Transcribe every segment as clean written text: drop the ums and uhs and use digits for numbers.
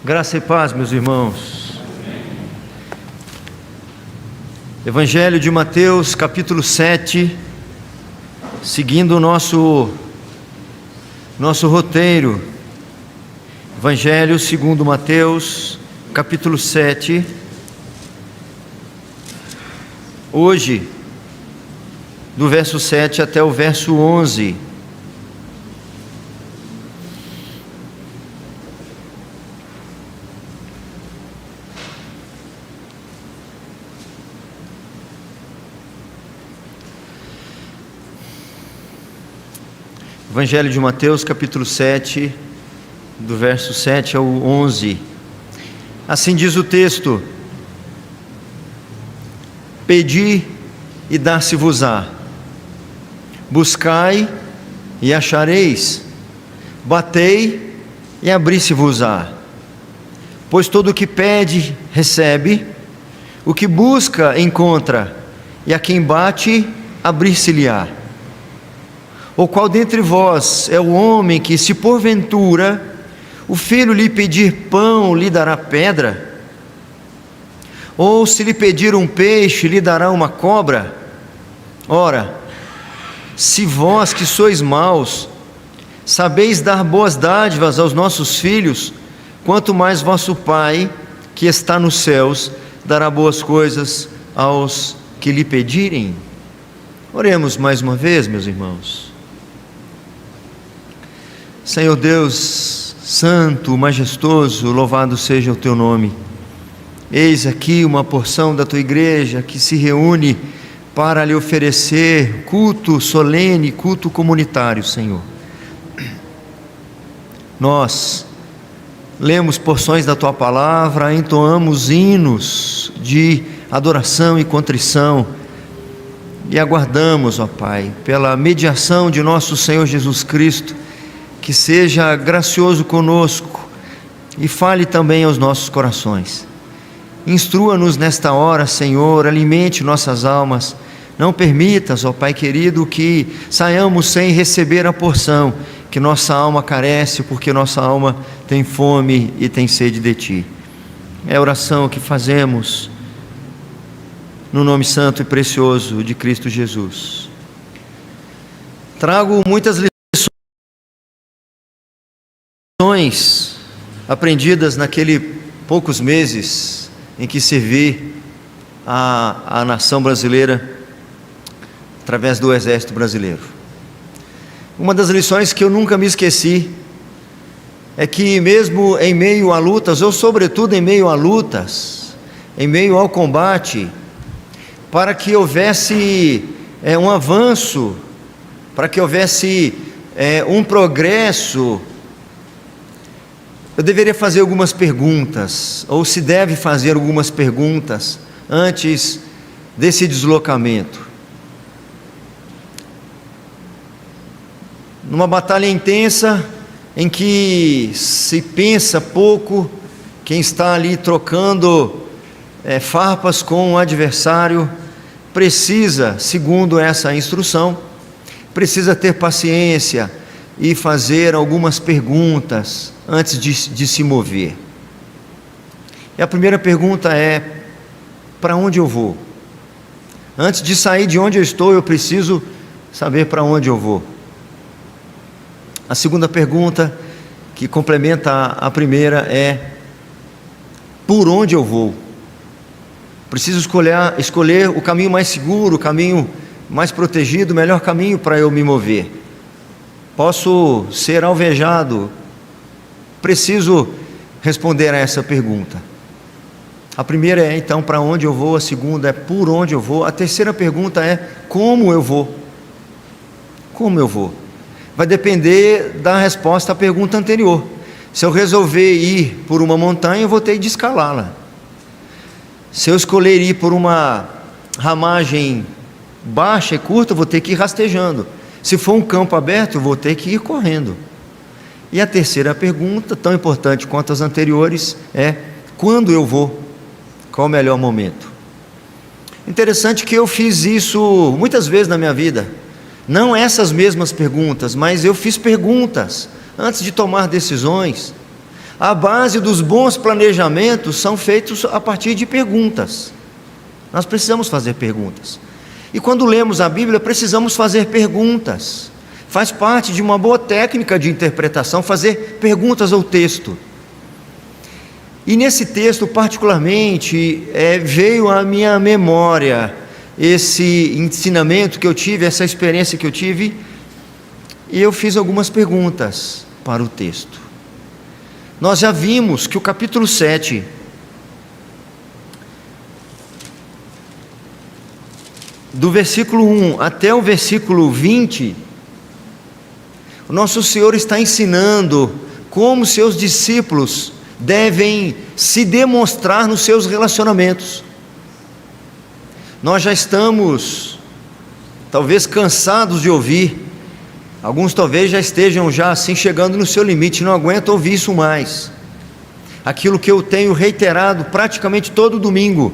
Graça e paz, meus irmãos. Evangelho de Mateus, capítulo 7, seguindo o nosso roteiro. Evangelho segundo Mateus, capítulo 7. Hoje, do verso 7 até o verso 11. Evangelho de Mateus, capítulo 7, do verso 7 ao 11. Assim diz o texto: Pedi e dar-se-vos-á, buscai e achareis, batei e abrir-se-vos-á. Pois todo o que pede, recebe, o que busca, encontra, e a quem bate, abrir-se-lhe-á. Ou qual dentre vós é o homem que, se porventura o filho lhe pedir pão, lhe dará pedra? Ou se lhe pedir um peixe, lhe dará uma cobra? Ora, se vós que sois maus, sabeis dar boas dádivas aos nossos filhos, quanto mais vosso Pai, que está nos céus, dará boas coisas aos que lhe pedirem. Oremos mais uma vez, meus irmãos. Senhor Deus, santo, majestoso, louvado seja o teu nome. Eis aqui uma porção da tua igreja que se reúne para lhe oferecer culto solene, culto comunitário, Senhor. Nós lemos porções da tua palavra, entoamos hinos de adoração e contrição e aguardamos, ó Pai, pela mediação de nosso Senhor Jesus Cristo, que seja gracioso conosco e fale também aos nossos corações. Instrua-nos nesta hora, Senhor, alimente nossas almas. Não permitas, ó Pai querido, que saiamos sem receber a porção que nossa alma carece, porque nossa alma tem fome e tem sede de Ti. É a oração que fazemos no nome santo e precioso de Cristo Jesus. Trago muitas lições aprendidas naquele poucos meses em que servi a nação brasileira através do Exército Brasileiro. Uma das lições que eu nunca me esqueci é que mesmo em meio a lutas, ou sobretudo em meio a lutas, em meio ao combate, para que houvesse um avanço, para que houvesse um progresso, eu deveria fazer algumas perguntas, ou se deve fazer algumas perguntas antes desse deslocamento. Numa batalha intensa, em que se pensa pouco, quem está ali trocando farpas com o adversário, precisa, segundo essa instrução, precisa ter paciência e fazer algumas perguntas antes de se mover. E a primeira pergunta é: para onde eu vou? Antes de sair de onde eu estou, eu preciso saber para onde eu vou. A segunda pergunta, que complementa a primeira, é: por onde eu vou? Preciso escolher o caminho mais seguro, o caminho mais protegido, o melhor caminho para eu me mover. Posso ser alvejado. Preciso responder a essa pergunta. A primeira é, então, para onde eu vou? A segunda é, por onde eu vou? A terceira pergunta é, como eu vou? Como eu vou? Vai depender da resposta à pergunta anterior. Se eu resolver ir por uma montanha, eu vou ter de escalá-la. Se eu escolher ir por uma ramagem baixa e curta, eu vou ter que ir rastejando. Se for um campo aberto, eu vou ter que ir correndo. E a terceira pergunta, tão importante quanto as anteriores, é: quando eu vou? Qual o melhor momento? Interessante que eu fiz isso muitas vezes na minha vida. Não essas mesmas perguntas, mas eu fiz perguntas antes de tomar decisões. A base dos bons planejamentos são feitos a partir de perguntas. Nós precisamos fazer perguntas. E quando lemos a Bíblia, precisamos fazer perguntas. Faz parte de uma boa técnica de interpretação fazer perguntas ao texto. E nesse texto, particularmente, veio à minha memória esse ensinamento que eu tive, essa experiência que eu tive, e eu fiz algumas perguntas para o texto. Nós já vimos que o capítulo 7, do versículo 1 até o versículo 20, o nosso Senhor está ensinando como seus discípulos devem se demonstrar nos seus relacionamentos. Nós já estamos, talvez, cansados de ouvir. Alguns talvez já estejam assim chegando no seu limite, não aguentam ouvir isso mais. Aquilo que eu tenho reiterado praticamente todo domingo,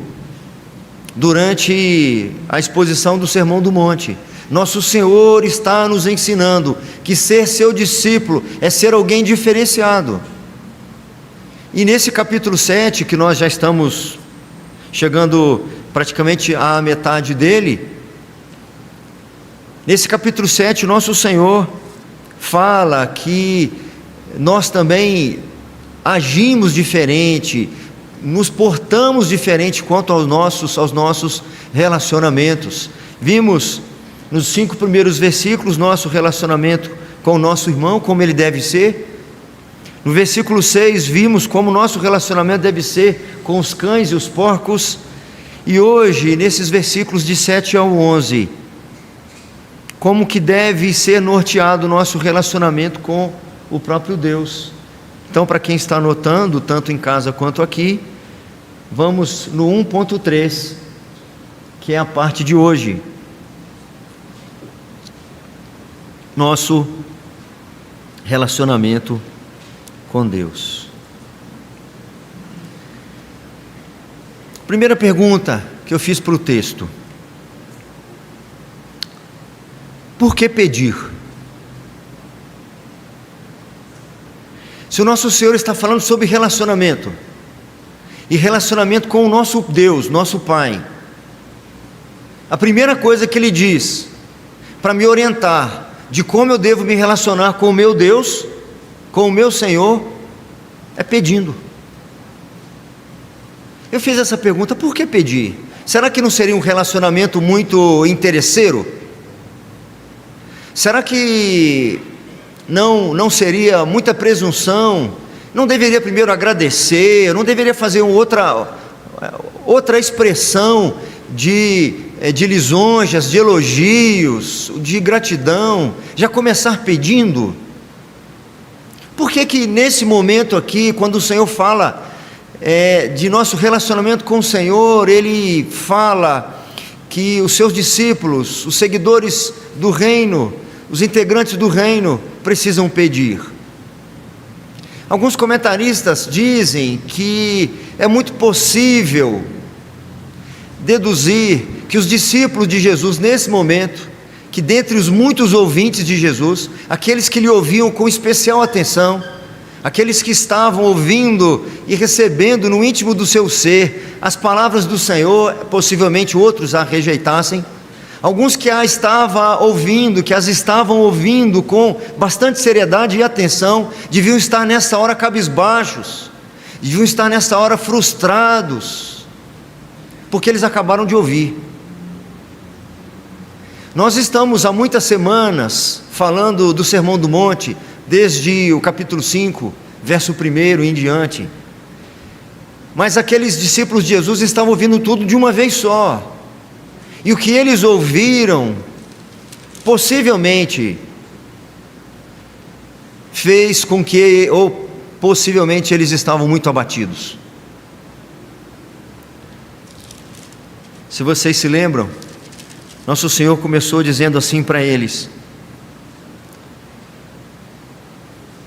durante a exposição do Sermão do Monte. Nosso Senhor está nos ensinando que ser seu discípulo é ser alguém diferenciado. E nesse capítulo 7, que nós já estamos chegando praticamente à metade dele, nesse capítulo 7, nosso Senhor fala que nós também agimos diferente, nos portamos diferente quanto aos nossos relacionamentos. Vimos nos 5 primeiros versículos nosso relacionamento com o nosso irmão, como ele deve ser. No versículo 6 vimos como o nosso relacionamento deve ser com os cães e os porcos. E hoje, nesses versículos de 7 ao 11, como que deve ser norteado o nosso relacionamento com o próprio Deus. Então, para quem está anotando, tanto em casa quanto aqui, vamos no 1.3, que é a parte de hoje. Nosso relacionamento com Deus. Primeira pergunta que eu fiz para o texto: por que pedir? Se o nosso Senhor está falando sobre relacionamento, e relacionamento com o nosso Deus, nosso Pai, a primeira coisa que Ele diz, para me orientar de como eu devo me relacionar com o meu Deus, com o meu Senhor, é pedindo. Eu fiz essa pergunta: por que pedir? Será que não seria um relacionamento muito interesseiro? Será que não seria muita presunção? Não deveria primeiro agradecer? Não deveria fazer outra expressão de lisonjas, de elogios, de gratidão? Já começar pedindo? Por que nesse momento aqui, quando o Senhor fala de nosso relacionamento com o Senhor, Ele fala que os seus discípulos, os seguidores do reino, os integrantes do reino, precisam pedir? Alguns comentaristas dizem que é muito possível deduzir que os discípulos de Jesus, nesse momento, que dentre os muitos ouvintes de Jesus, aqueles que lhe ouviam com especial atenção, aqueles que estavam ouvindo e recebendo no íntimo do seu ser as palavras do Senhor, possivelmente outros a rejeitassem, alguns que as estavam ouvindo com bastante seriedade e atenção, deviam estar nessa hora cabisbaixos, deviam estar nessa hora frustrados, porque eles acabaram de ouvir. Nós estamos há muitas semanas falando do Sermão do Monte, desde o capítulo 5, verso 1 em diante, mas aqueles discípulos de Jesus estavam ouvindo tudo de uma vez só, e o que eles ouviram, possivelmente, fez com que, ou possivelmente eles estavam muito abatidos. Se vocês se lembram, nosso Senhor começou dizendo assim para eles,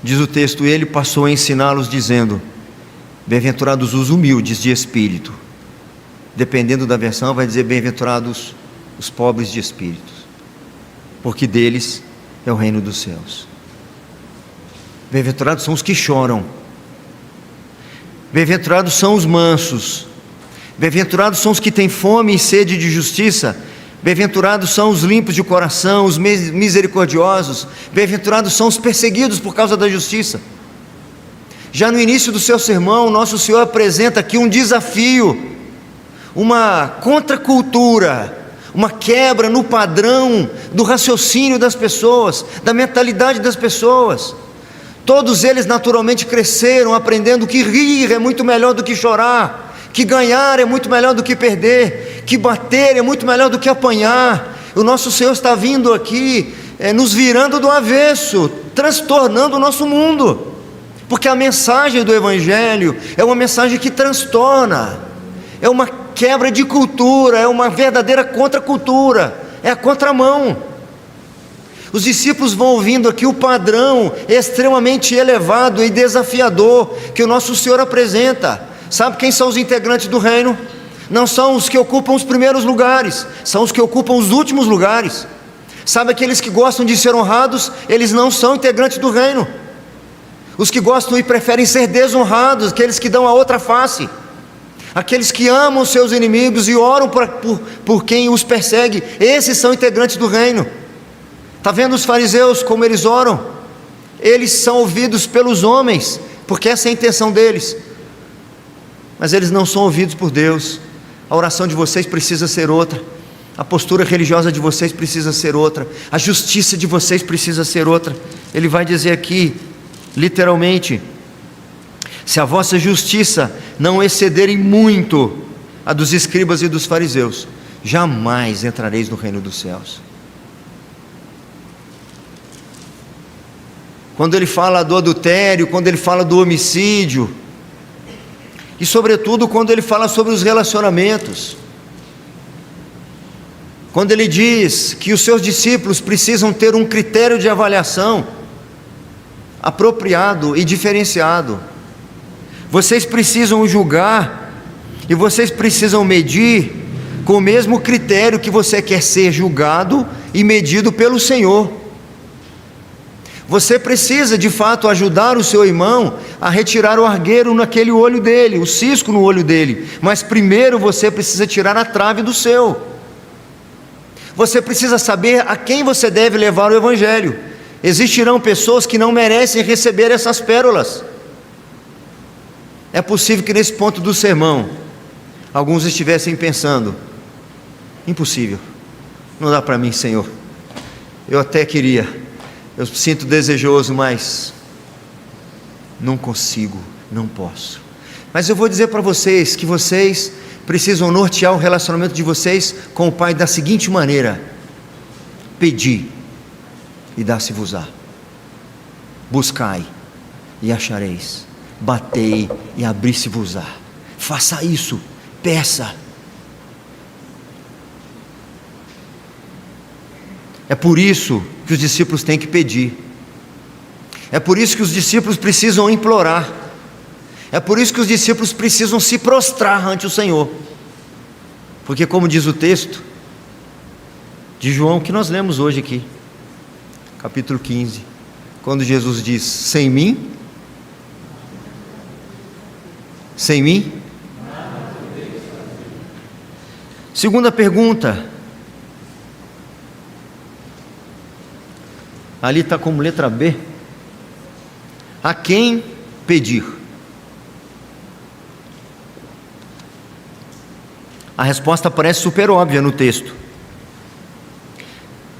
diz o texto: Ele passou a ensiná-los dizendo: bem-aventurados os humildes de espírito. Dependendo da versão, vai dizer: bem-aventurados os pobres de espírito, porque deles é o reino dos céus. Bem-aventurados são os que choram, Bem-aventurados são os mansos, bem-aventurados são os que têm fome e sede de justiça, bem-aventurados são os limpos de coração, os misericordiosos, bem-aventurados são os perseguidos por causa da justiça. Já no início do seu sermão, nosso Senhor apresenta aqui um desafio, uma contracultura, uma quebra no padrão do raciocínio das pessoas, da mentalidade das pessoas. Todos eles naturalmente cresceram aprendendo que rir é muito melhor do que chorar, que ganhar é muito melhor do que perder, que bater é muito melhor do que apanhar. O nosso Senhor está vindo aqui, nos virando do avesso, transtornando o nosso mundo, porque a mensagem do Evangelho é uma mensagem que transtorna, é uma quebra de cultura, é uma verdadeira contracultura, é a contramão. Os discípulos vão ouvindo aqui o padrão extremamente elevado e desafiador que o nosso Senhor apresenta. Sabe quem são os integrantes do reino? Não são os que ocupam os primeiros lugares, são os que ocupam os últimos lugares. Sabe aqueles que gostam de ser honrados? Eles não são integrantes do reino. Os que gostam e preferem ser desonrados, aqueles que dão a outra face, aqueles que amam seus inimigos e oram por quem os persegue, esses são integrantes do reino. Está vendo os fariseus como eles oram? Eles são ouvidos pelos homens, porque essa é a intenção deles, mas eles não são ouvidos por Deus. A oração de vocês precisa ser outra, a postura religiosa de vocês precisa ser outra, a justiça de vocês precisa ser outra. Ele vai dizer aqui, literalmente: se a vossa justiça não excederem muito a dos escribas e dos fariseus, jamais entrareis no reino dos céus. Quando ele fala do adultério, quando ele fala do homicídio, e sobretudo quando ele fala sobre os relacionamentos, quando ele diz que os seus discípulos precisam ter um critério de avaliação apropriado e diferenciado. Vocês precisam julgar e vocês precisam medir com o mesmo critério que você quer ser julgado e medido pelo Senhor. Você precisa de fato ajudar o seu irmão a retirar o argueiro naquele olho dele, o cisco no olho dele, mas primeiro você precisa tirar a trave do seu. Você precisa saber a quem você deve levar o Evangelho. Existirão pessoas que não merecem receber essas pérolas. É possível que nesse ponto do sermão alguns estivessem pensando: impossível, não dá para mim, Senhor, eu até queria, eu sinto desejoso, mas não consigo, não posso. Mas eu vou dizer para vocês que vocês precisam nortear o relacionamento de vocês com o Pai da seguinte maneira: pedi e dá-se-vos-á, buscai e achareis, batei e abri-se-vos-á. Faça isso, peça. É por isso que os discípulos têm que pedir, é por isso que os discípulos precisam implorar, é por isso que os discípulos precisam se prostrar ante o Senhor, porque como diz o texto de João que nós lemos hoje aqui, capítulo 15, quando Jesus diz: sem mim, segunda pergunta, ali está como letra B: a quem pedir? A resposta parece super óbvia no texto,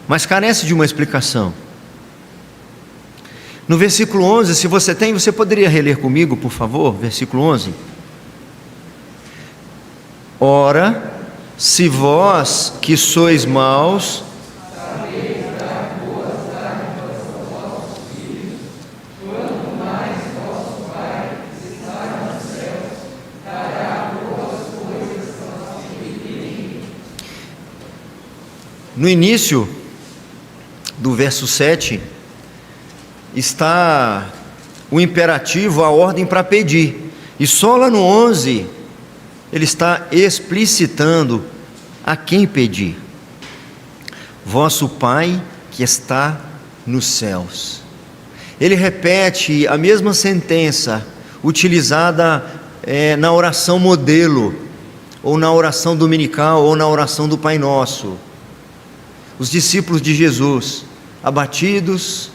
mas carece de uma explicação. No versículo 11, se você tem, você poderia reler comigo, por favor, versículo 11. Ora, se vós que sois maus, sabeis dar boas dádivas aos vossos filhos, quanto mais vosso Pai que está nos céus dará boas coisas aos que pedem. No início do verso 7 está o imperativo, a ordem para pedir, e só lá no 11 ele está explicitando a quem pedir: vosso Pai que está nos céus. Ele repete a mesma sentença utilizada na oração modelo, ou na oração dominical, ou na oração do Pai Nosso. Os discípulos de Jesus, abatidos,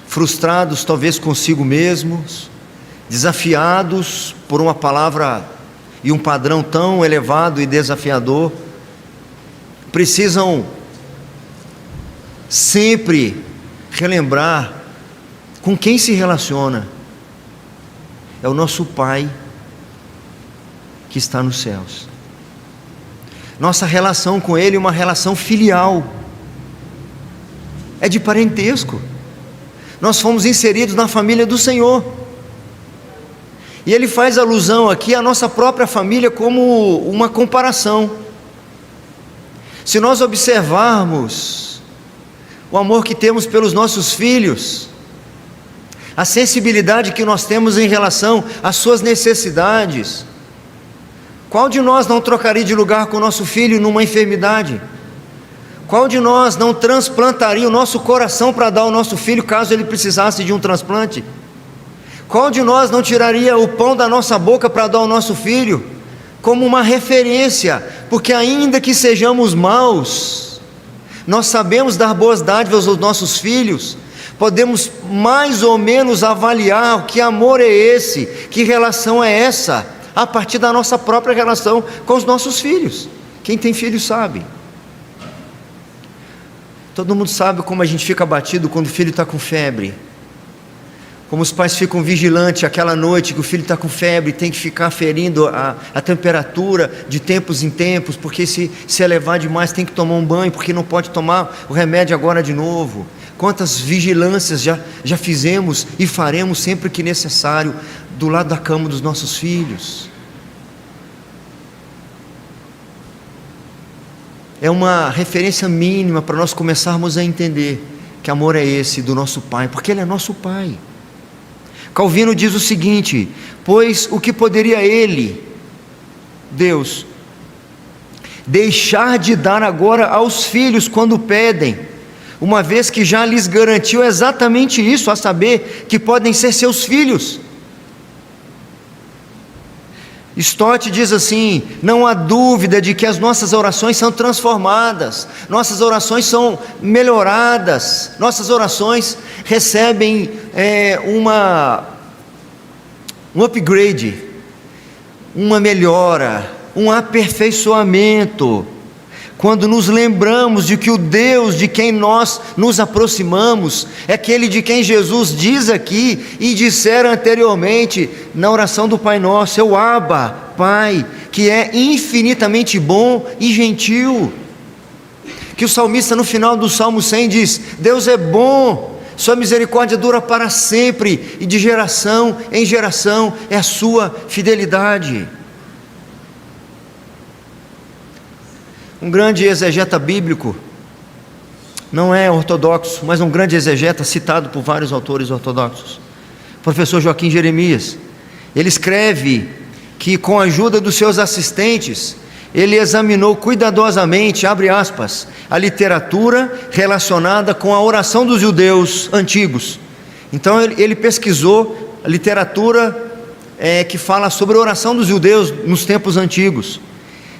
frustrados talvez consigo mesmos, desafiados por uma palavra e um padrão tão elevado e desafiador, precisam sempre relembrar com quem se relaciona. É o nosso Pai que está nos céus. Nossa relação com Ele é uma relação filial, é de parentesco. Nós fomos inseridos na família do Senhor, e Ele faz alusão aqui à nossa própria família como uma comparação. Se nós observarmos o amor que temos pelos nossos filhos, a sensibilidade que nós temos em relação às suas necessidades, qual de nós não trocaria de lugar com o nosso filho numa enfermidade? Qual de nós não transplantaria o nosso coração para dar ao nosso filho caso ele precisasse de um transplante? Qual de nós não tiraria o pão da nossa boca para dar ao nosso filho como uma referência? Porque ainda que sejamos maus, nós sabemos dar boas dádivas aos nossos filhos, podemos mais ou menos avaliar que amor é esse, que relação é essa, a partir da nossa própria relação com os nossos filhos. Quem tem filho sabe. Todo mundo sabe como a gente fica abatido quando o filho está com febre, como os pais ficam vigilantes aquela noite que o filho está com febre, tem que ficar ferindo a temperatura de tempos em tempos, porque se elevar demais tem que tomar um banho, porque não pode tomar o remédio agora de novo. Quantas vigilâncias já fizemos e faremos sempre que necessário do lado da cama dos nossos filhos. É uma referência mínima para nós começarmos a entender que amor é esse do nosso Pai, porque Ele é nosso Pai. Calvino diz o seguinte: pois o que poderia Ele, Deus, deixar de dar agora aos filhos quando pedem, uma vez que já lhes garantiu exatamente isso, a saber, que podem ser seus filhos? Stott diz assim: não há dúvida de que as nossas orações são transformadas, nossas orações são melhoradas, nossas orações recebem um upgrade, uma melhora, um aperfeiçoamento, quando nos lembramos de que o Deus de quem nós nos aproximamos é aquele de quem Jesus diz aqui e dissera anteriormente na oração do Pai Nosso, é o Abba, Pai, que é infinitamente bom e gentil. Que o salmista no final do Salmo 100 diz: Deus é bom, sua misericórdia dura para sempre, e de geração em geração é a sua fidelidade. Um grande exegeta bíblico, não é ortodoxo, mas um grande exegeta citado por vários autores ortodoxos, professor Joaquim Jeremias, ele escreve que com a ajuda dos seus assistentes, ele examinou cuidadosamente, abre aspas, a literatura relacionada com a oração dos judeus antigos. Então ele pesquisou a literatura que fala sobre a oração dos judeus nos tempos antigos.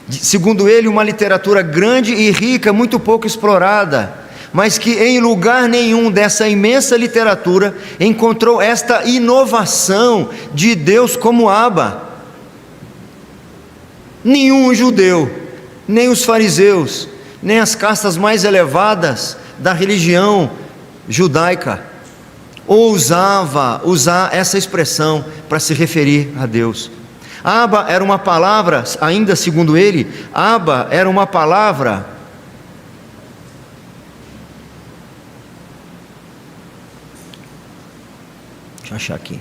Segundo ele, uma literatura grande e rica, muito pouco explorada, mas que em lugar nenhum dessa imensa literatura encontrou esta inovação de Deus como Abba. Nenhum judeu, nem os fariseus, nem as castas mais elevadas da religião judaica ousava usar essa expressão para se referir a Deus. Abba era uma palavra, ainda segundo ele, Abba era uma palavra deixa eu achar aqui.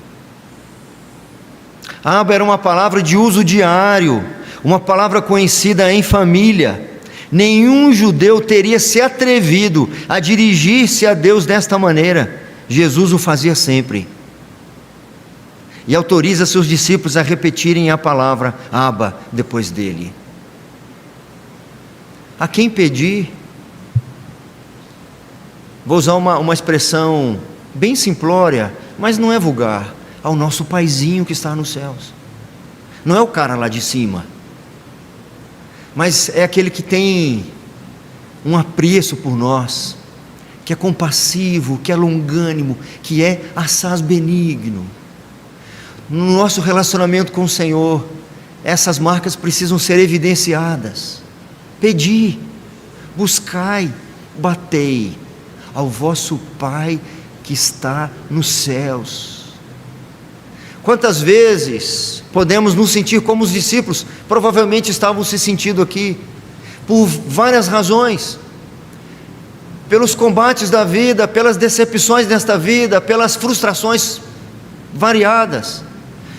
Abba era uma palavra de uso diário, uma palavra conhecida em família. Nenhum judeu teria se atrevido a dirigir-se a Deus desta maneira. Jesus o fazia sempre. E autoriza seus discípulos a repetirem a palavra Abba depois dele. A quem pedir? Vou usar uma expressão bem simplória, mas não é vulgar. Ao nosso Paizinho que está nos céus. Não é o cara lá de cima, mas é aquele que tem um apreço por nós, que é compassivo, que é longânimo, que é assaz benigno. No nosso relacionamento com o Senhor, essas marcas precisam ser evidenciadas. Pedi, buscai, batei ao vosso Pai que está nos céus. Quantas vezes podemos nos sentir como os discípulos provavelmente estavam se sentindo aqui, por várias razões, pelos combates da vida, pelas decepções desta vida, pelas frustrações variadas,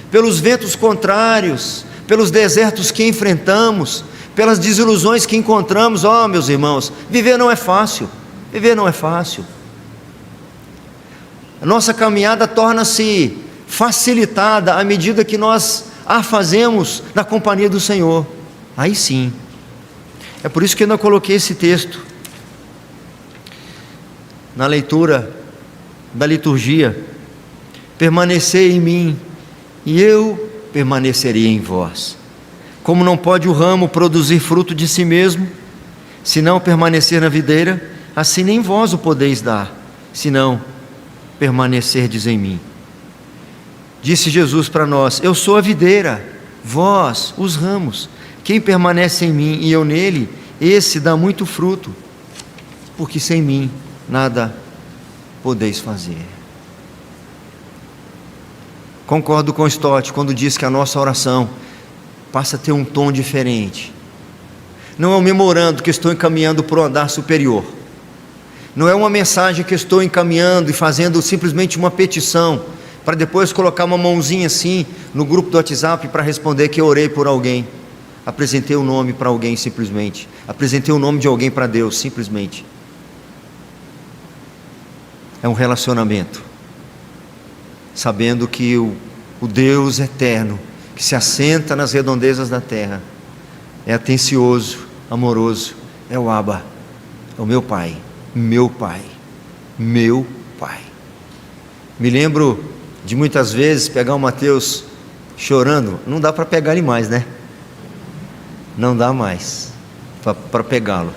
pelos ventos contrários, pelos desertos que enfrentamos, pelas desilusões que encontramos. Meus irmãos, viver não é fácil, viver não é fácil. A nossa caminhada torna-se facilitada à medida que nós a fazemos na companhia do Senhor. Aí sim, é por isso que eu não coloquei esse texto na leitura da liturgia: permanecei em mim e eu permanecerei em vós. Como não pode o ramo produzir fruto de si mesmo, se não permanecer na videira, assim nem vós o podeis dar, se não permanecerdes em mim. Disse Jesus para nós: eu sou a videira, vós os ramos. Quem permanece em mim e eu nele, esse dá muito fruto, porque sem mim nada podeis fazer. Concordo com Stott quando diz que a nossa oração passa a ter um tom diferente. Não é um memorando que estou encaminhando para o andar superior, não é uma mensagem que estou encaminhando e fazendo simplesmente uma petição, para depois colocar uma mãozinha assim no grupo do WhatsApp para responder que eu orei por alguém. Apresentei o nome para alguém simplesmente, apresentei o nome de alguém para Deus simplesmente. É um relacionamento, sabendo que o Deus eterno, que se assenta nas redondezas da terra, é atencioso, amoroso, é o Abba, é o meu Pai, meu Pai, meu Pai. Me lembro de muitas vezes pegar o Mateus chorando. Não dá para pegar ele mais, né? Não dá mais para pegá-lo.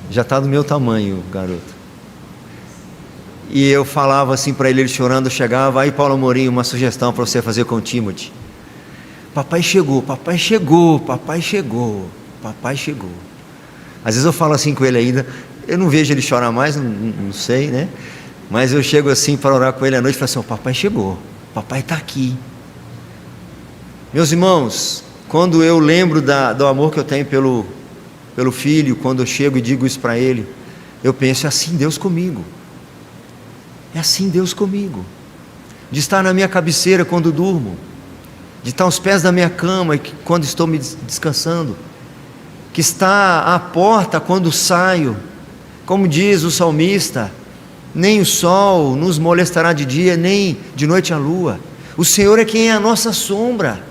Já está do meu tamanho, garoto. E eu falava assim para ele chorando, chegava: aí Paulo Amorim, uma sugestão para você fazer com o Timothy. Papai chegou, papai chegou, papai chegou, papai chegou. Às vezes eu falo assim com ele ainda, eu não vejo ele chorar mais, não sei, né? Mas eu chego assim para orar com ele à noite e falo assim: o papai chegou, papai está aqui. Meus irmãos, quando eu lembro do amor que eu tenho pelo filho, quando eu chego e digo isso para ele, eu penso: é assim Deus comigo. É assim Deus comigo, de estar na minha cabeceira quando durmo, de estar aos pés da minha cama quando estou me descansando, que está à porta quando saio, como diz o salmista: nem o sol nos molestará de dia, nem de noite a lua. O Senhor é quem é a nossa sombra.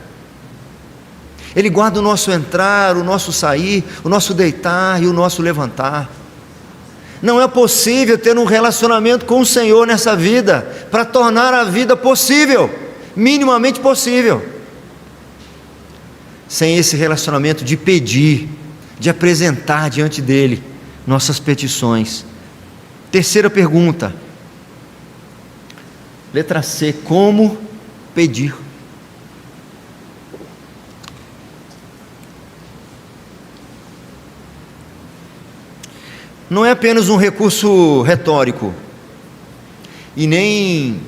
Ele guarda o nosso entrar, o nosso sair, o nosso deitar e o nosso levantar. Não é possível ter um relacionamento com o Senhor nessa vida para tornar a vida possível, minimamente possível, sem esse relacionamento de pedir, de apresentar diante dele nossas petições. Terceira pergunta, letra C: como pedir? Não é apenas um recurso retórico, e nem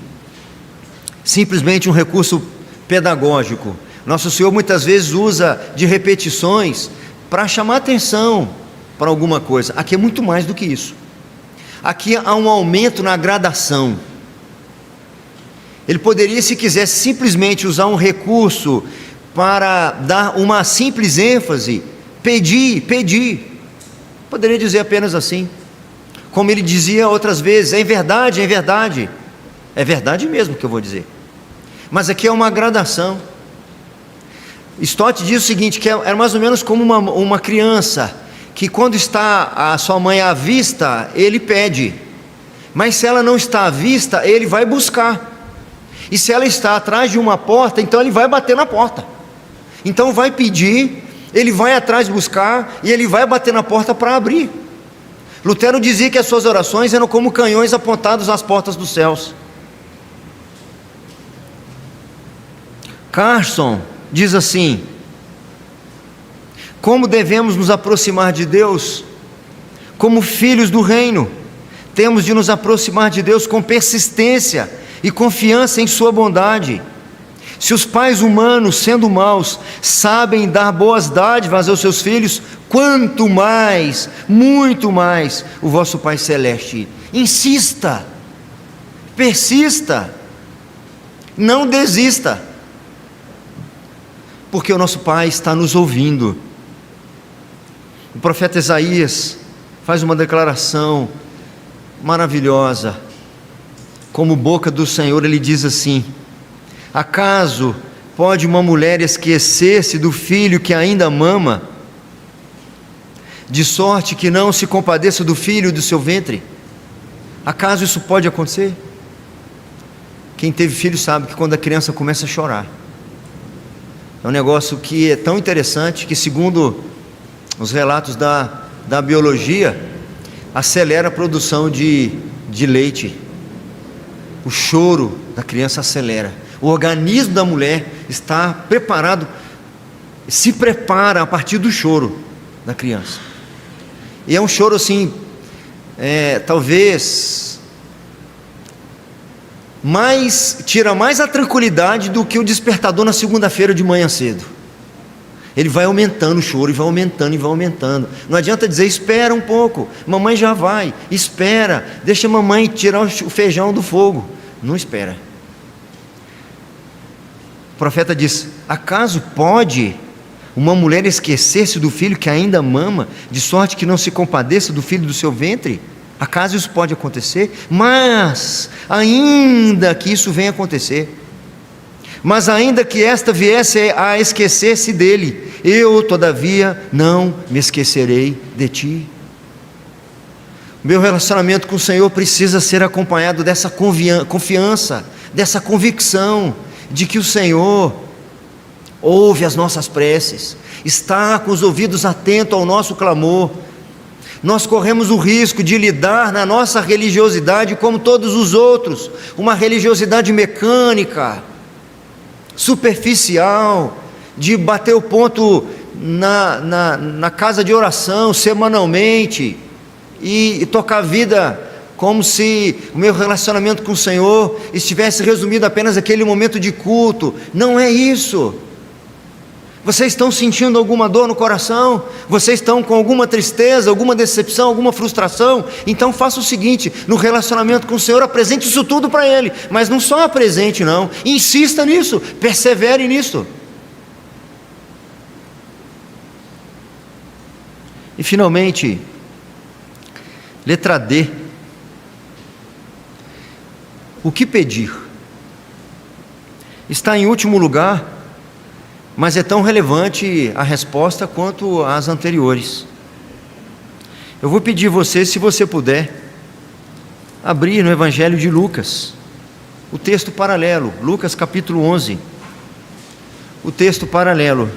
simplesmente um recurso pedagógico. Nosso Senhor muitas vezes usa de repetições para chamar atenção para alguma coisa. Aqui é muito mais do que isso. Aqui há um aumento na gradação. Ele poderia, se quisesse, simplesmente usar um recurso para dar uma simples ênfase: pedir, pedir. Poderia dizer apenas assim, como ele dizia outras vezes: é verdade, é verdade. É verdade mesmo que eu vou dizer. Mas aqui é uma gradação. Stott diz o seguinte, que é mais ou menos como uma criança, que quando está a sua mãe à vista, ele pede, mas se ela não está à vista, ele vai buscar. E se ela está atrás de uma porta, então ele vai bater na porta. Então vai pedir, ele vai atrás buscar e ele vai bater na porta para abrir. Lutero dizia que as suas orações eram como canhões apontados às portas dos céus. Carson diz assim: como devemos nos aproximar de Deus? Como filhos do reino, temos de nos aproximar de Deus com persistência e confiança em sua bondade. Se os pais humanos, sendo maus, sabem dar boas dádivas aos seus filhos, quanto mais, muito mais, o vosso Pai Celeste. Insista, persista, não desista, porque o nosso Pai está nos ouvindo. O profeta Isaías faz uma declaração maravilhosa. Como boca do Senhor, ele diz assim: acaso pode uma mulher esquecer-se do filho que ainda mama, de sorte que não se compadeça do filho do seu ventre? Acaso isso pode acontecer? Quem teve filho sabe que quando a criança começa a chorar, é um negócio que é tão interessante que, segundo os relatos da biologia, acelera a produção de leite. O choro da criança acelera. O organismo da mulher está preparado, se prepara a partir do choro da criança. E é um choro assim, talvez tira mais a tranquilidade do que o despertador na segunda-feira de manhã cedo. Ele vai aumentando o choro, e vai aumentando, e vai aumentando. Não adianta dizer: espera um pouco, mamãe já vai, espera, deixa a mamãe tirar o feijão do fogo. Não espera. O profeta diz: acaso pode uma mulher esquecer-se do filho que ainda mama, de sorte que não se compadeça do filho do seu ventre? Acaso isso pode acontecer? Mas, ainda que isso venha acontecer, mas ainda que esta viesse a esquecer-se dele, eu todavia não me esquecerei de ti. Meu relacionamento com o Senhor precisa ser acompanhado dessa confiança, dessa convicção de que o Senhor ouve as nossas preces, está com os ouvidos atentos ao nosso clamor. Nós corremos o risco de lidar na nossa religiosidade como todos os outros, uma religiosidade mecânica, superficial, de bater o ponto na casa de oração semanalmente e tocar a vida como se o meu relacionamento com o Senhor estivesse resumido apenas aquele momento de culto. Não é isso. Vocês estão sentindo alguma dor no coração? Vocês estão com alguma tristeza, alguma decepção, alguma frustração? Então faça o seguinte: no relacionamento com o Senhor, apresente isso tudo para Ele. Mas não só apresente, não, insista nisso, persevere nisso. E finalmente, letra D: o que pedir? Está em último lugar, mas é tão relevante a resposta quanto as anteriores. Eu vou pedir você, se você puder, abrir no Evangelho de Lucas, o texto paralelo, Lucas capítulo 11, o texto paralelo.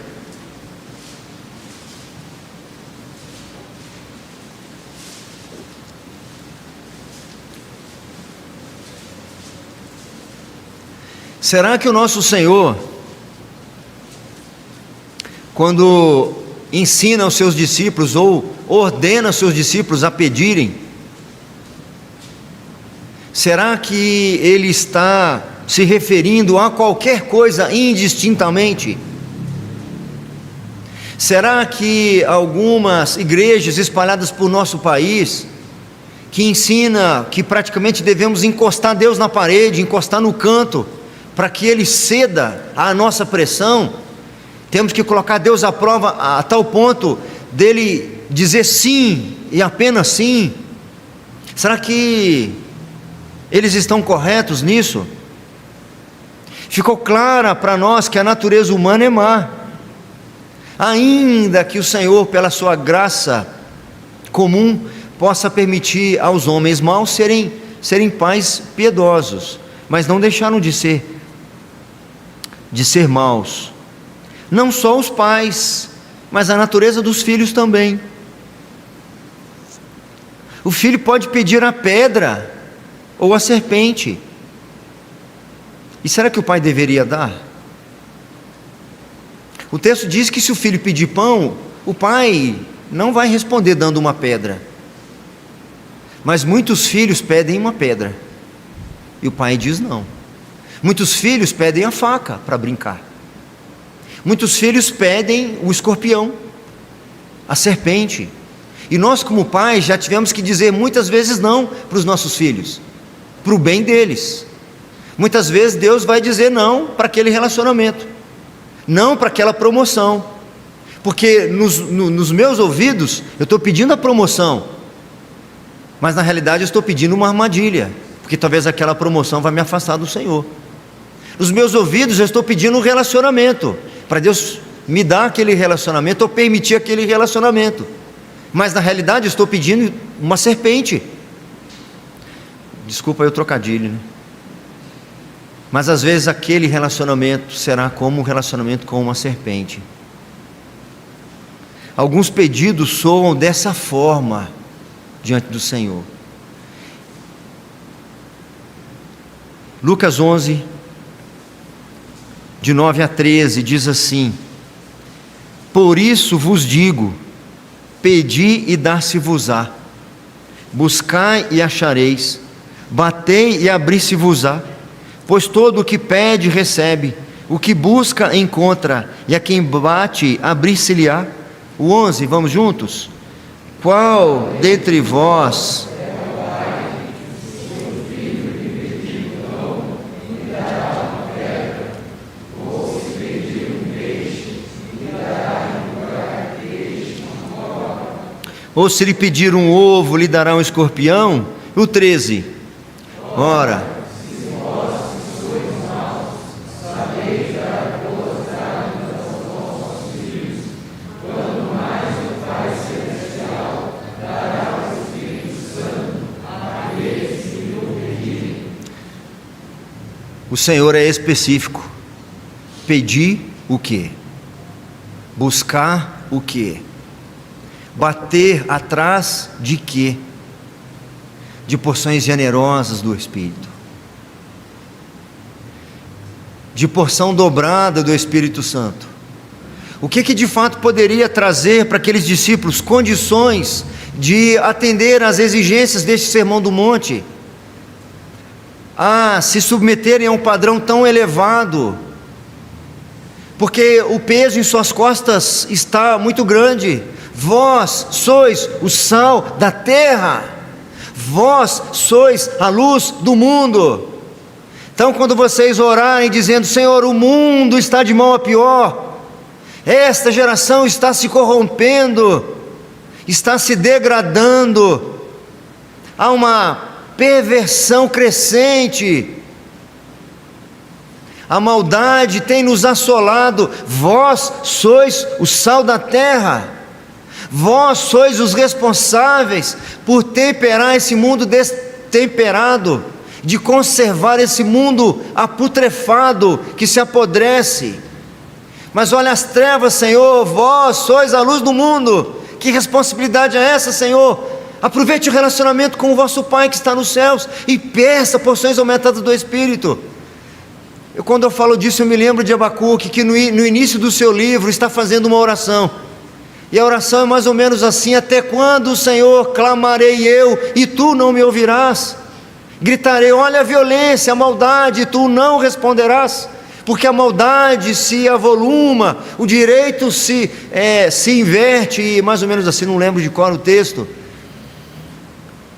Será que o nosso Senhor, quando ensina aos seus discípulos ou ordena aos seus discípulos a pedirem, será que Ele está se referindo a qualquer coisa indistintamente? Será que algumas igrejas espalhadas por nosso país, que ensina que praticamente devemos encostar Deus na parede, encostar no canto, para que Ele ceda à nossa pressão, temos que colocar Deus à prova a tal ponto dele dizer sim e apenas sim? Será que eles estão corretos nisso? Ficou clara para nós que a natureza humana é má, ainda que o Senhor, pela sua graça comum, possa permitir aos homens maus serem pais piedosos, mas não deixaram de ser de ser maus. Não só os pais, mas a natureza dos filhos também. O filho pode pedir a pedra ou a serpente. E será que o pai deveria dar? O texto diz que se o filho pedir pão, o pai não vai responder dando uma pedra. Mas muitos filhos pedem uma pedra e o pai diz não. Muitos filhos pedem a faca para brincar. Muitos filhos pedem o escorpião, a serpente. E nós, como pais, já tivemos que dizer muitas vezes não para os nossos filhos, para o bem deles. Muitas vezes Deus vai dizer não para aquele relacionamento, não para aquela promoção, porque nos meus ouvidos eu estou pedindo a promoção, mas na realidade eu estou pedindo uma armadilha, porque talvez aquela promoção vai me afastar do Senhor. Nos meus ouvidos eu estou pedindo um relacionamento, para Deus me dar aquele relacionamento ou permitir aquele relacionamento, mas na realidade eu estou pedindo uma serpente. Desculpa aí o trocadilho, né? Mas às vezes aquele relacionamento será como um relacionamento com uma serpente. Alguns pedidos soam dessa forma diante do Senhor. Lucas 11, de 9 a 13, diz assim: por isso vos digo, pedi e dar-se-vos-á, buscai e achareis, batei e abri-se-vos-á, pois todo o que pede recebe, o que busca encontra, e a quem bate abrir-se-lhe-á. O 11, vamos juntos? Qual dentre vós ou se lhe pedir um ovo, lhe dará um escorpião? O 13, ora, o Senhor é específico. Pedir o quê? Buscar o quê? Bater atrás de quê? De porções generosas do Espírito, de porção dobrada do Espírito Santo. O que de fato poderia trazer para aqueles discípulos condições de atender às exigências deste Sermão do Monte, a se submeterem a um padrão tão elevado, porque o peso em suas costas está muito grande. Vós sois o sal da terra, vós sois a luz do mundo. Então quando vocês orarem dizendo: Senhor, o mundo está de mal a pior, esta geração está se corrompendo, está se degradando, há uma perversão crescente, a maldade tem nos assolado, vós sois o sal da terra, vós sois os responsáveis por temperar esse mundo destemperado, de conservar esse mundo aputrefado que se apodrece. Mas olha as trevas, Senhor, vós sois a luz do mundo. Que responsabilidade é essa, Senhor? Aproveite o relacionamento com o vosso Pai que está nos céus e peça porções aumentadas do Espírito. Quando eu falo disso, eu me lembro de Abacuque, que no início do seu livro está fazendo uma oração, e a oração é mais ou menos assim: até quando, Senhor, clamarei eu e tu não me ouvirás? Gritarei, olha a violência, a maldade, e tu não responderás, porque a maldade se avoluma, o direito se inverte, e mais ou menos assim, não lembro de qual o texto.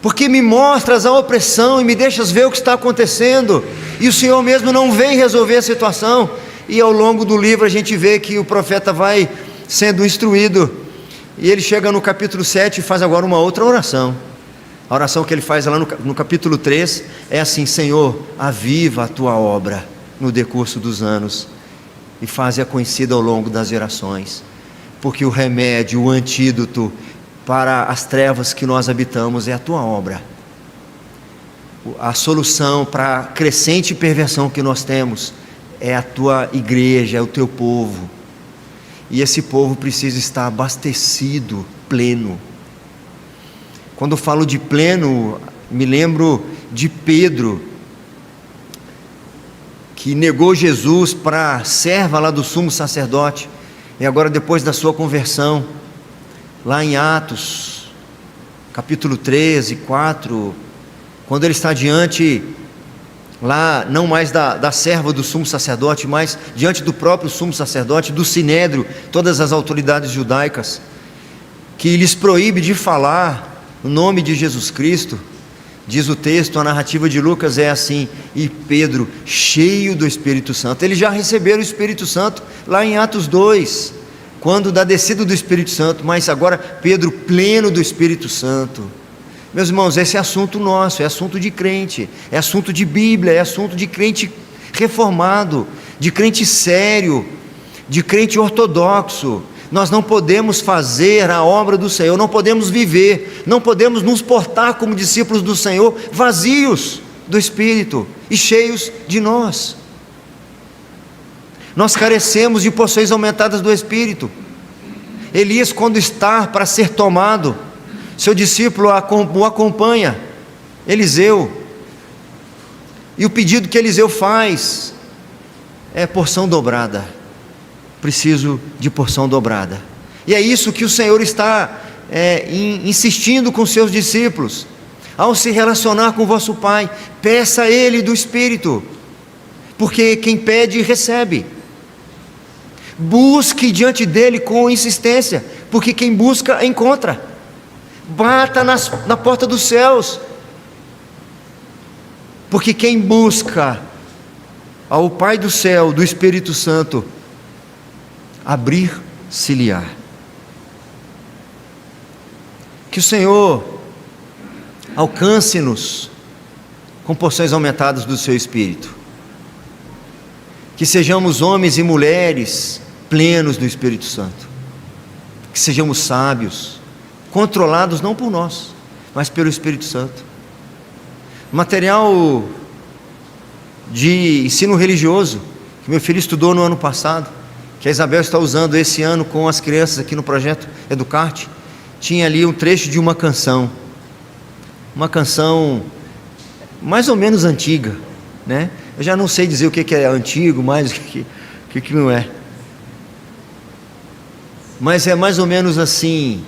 Porque me mostras a opressão e me deixas ver o que está acontecendo, e o Senhor mesmo não vem resolver a situação. E ao longo do livro a gente vê que o profeta vai sendo instruído, e ele chega no capítulo 7 e faz agora uma outra oração. A oração que ele faz lá no capítulo 3 é assim: Senhor, aviva a tua obra no decurso dos anos e faze-a conhecida ao longo das gerações, porque o remédio, o antídoto para as trevas que nós habitamos é a tua obra. A solução para a crescente perversão que nós temos é a tua igreja, é o teu povo. E esse povo precisa estar abastecido, pleno. Quando eu falo de pleno, me lembro de Pedro, que negou Jesus para a serva lá do sumo sacerdote, e agora depois da sua conversão, lá em Atos, capítulo 13, 4, quando ele está diante, lá não mais da serva do sumo sacerdote, mas diante do próprio sumo sacerdote, do sinédrio, todas as autoridades judaicas, que lhes proíbe de falar o nome de Jesus Cristo. Diz o texto, a narrativa de Lucas é assim: e Pedro, cheio do Espírito Santo. Eles já receberam o Espírito Santo lá em Atos 2, quando da descida do Espírito Santo, mas agora Pedro pleno do Espírito Santo. Meus irmãos, esse é assunto nosso, é assunto de crente, é assunto de Bíblia, é assunto de crente reformado, de crente sério, de crente ortodoxo. Nós não podemos fazer a obra do Senhor, não podemos viver, não podemos nos portar como discípulos do Senhor vazios do Espírito e cheios de nós. Nós carecemos de porções aumentadas do Espírito. Elias, quando está para ser tomado, seu discípulo o acompanha, Eliseu, e o pedido que Eliseu faz é porção dobrada. Preciso de porção dobrada. E é isso que o Senhor está insistindo com seus discípulos. Ao se relacionar com o vosso Pai, peça a Ele do Espírito, porque quem pede, recebe. Busque diante dEle com insistência, porque quem busca, encontra. Bata na porta dos céus, porque quem busca ao Pai do céu, do Espírito Santo, abrir-se-lhe-á. Que o Senhor alcance-nos com porções aumentadas do seu Espírito, que sejamos homens e mulheres plenos do Espírito Santo, que sejamos sábios, controlados não por nós, mas pelo Espírito Santo. Material de ensino religioso que meu filho estudou no ano passado, que a Isabel está usando esse ano com as crianças aqui no projeto Educarte, tinha ali um trecho de uma canção mais ou menos antiga, né? Eu já não sei dizer o que é antigo, mais o que não é, mas é mais ou menos assim.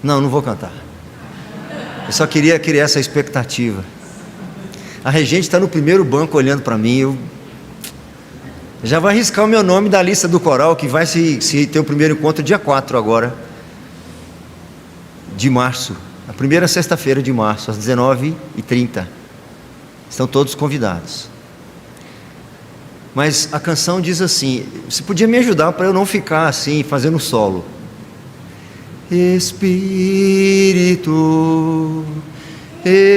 Não vou cantar, eu só queria criar essa expectativa. A regente está no primeiro banco olhando para mim, já vai riscar o meu nome da lista do coral, que vai se ter o primeiro encontro dia 4 agora, de março, a primeira sexta-feira de março, às 19h30, estão todos convidados. Mas a canção diz assim, você podia me ajudar para eu não ficar assim, fazendo solo. Espírito,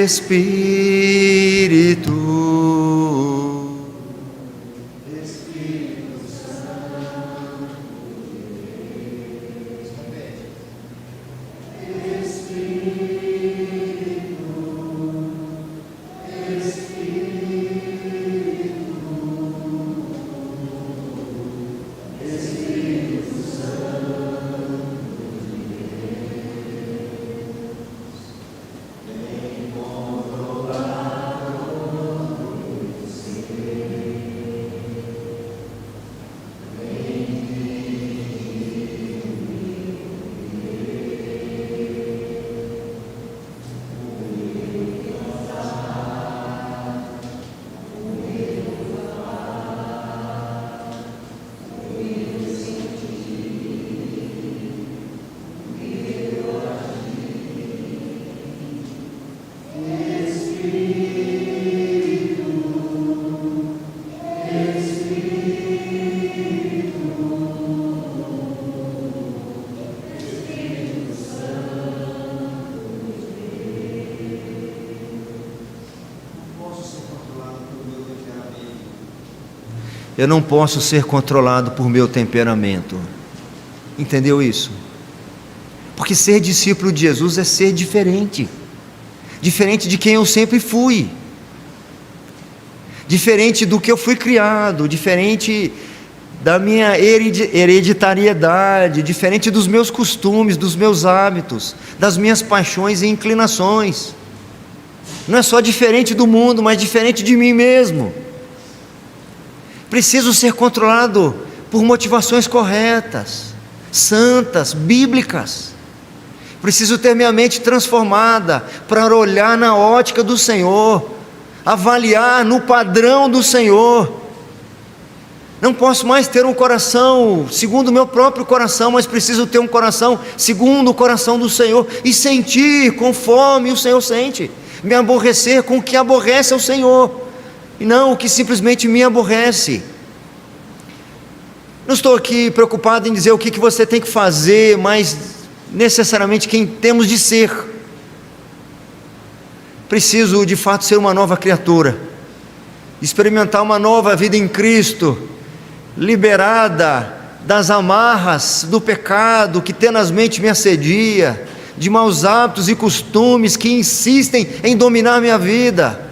Espírito, Eu não posso ser controlado por meu temperamento. Entendeu isso? Porque ser discípulo de Jesus é ser diferente de quem eu sempre fui, diferente do que eu fui criado, diferente da minha hereditariedade, diferente dos meus costumes, dos meus hábitos, das minhas paixões e inclinações. Não é só diferente do mundo, mas diferente de mim mesmo. Preciso ser controlado por motivações corretas, santas, bíblicas. Preciso ter minha mente transformada para olhar na ótica do Senhor, avaliar no padrão do Senhor. Não posso mais ter um coração segundo o meu próprio coração, mas preciso ter um coração segundo o coração do Senhor e sentir conforme o Senhor sente, me aborrecer com o que aborrece ao Senhor e não o que simplesmente me aborrece. Não estou aqui preocupado em dizer o que você tem que fazer, mas necessariamente quem temos de ser. Preciso de fato ser uma nova criatura, experimentar uma nova vida em Cristo, liberada das amarras do pecado que tenazmente me assedia, de maus hábitos e costumes que insistem em dominar minha vida,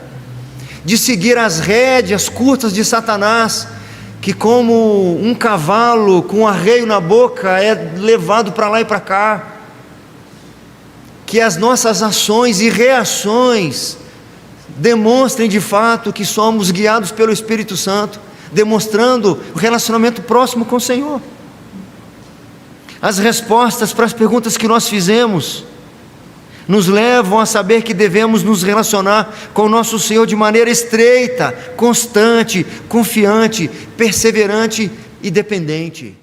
de seguir as rédeas curtas de Satanás, que como um cavalo com um arreio na boca é levado para lá e para cá. Que as nossas ações e reações demonstrem de fato que somos guiados pelo Espírito Santo, demonstrando o relacionamento próximo com o Senhor. As respostas para as perguntas que nós fizemos nos levam a saber que devemos nos relacionar com o nosso Senhor de maneira estreita, constante, confiante, perseverante e dependente.